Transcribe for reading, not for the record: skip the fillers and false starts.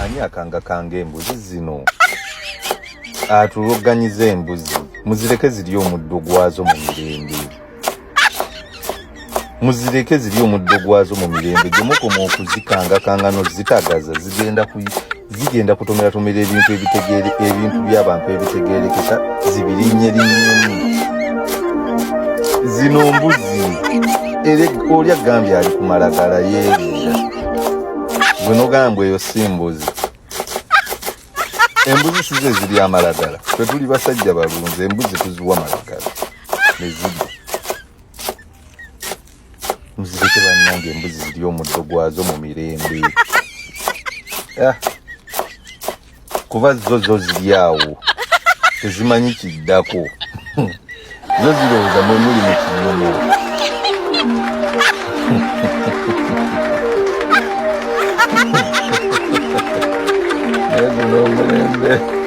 Ani akanga embuzi zino atuluganyiza embuzi muzireke ziri omuddo gwazo mu mirembe gemukoma okuzikangakanga nozitagaza zigenda kutomera ebintu by'abantu ebitegeerekeka zibirinnye zino mbuzi oli agambye ali ku malagala yeeriira gwe nogambwa eyo si mbuzi. Embuzi sizo eziri amalagala, ffe tuli basajja balunzi, embuzi tuziwa malagala nezirya. Muzireke bannange, embuzi ziri omuddo gwazo mu mirembe kuba zo ziri awo tezimanyi kiddako zo zirowooza mwe muli mu kinyumu. No,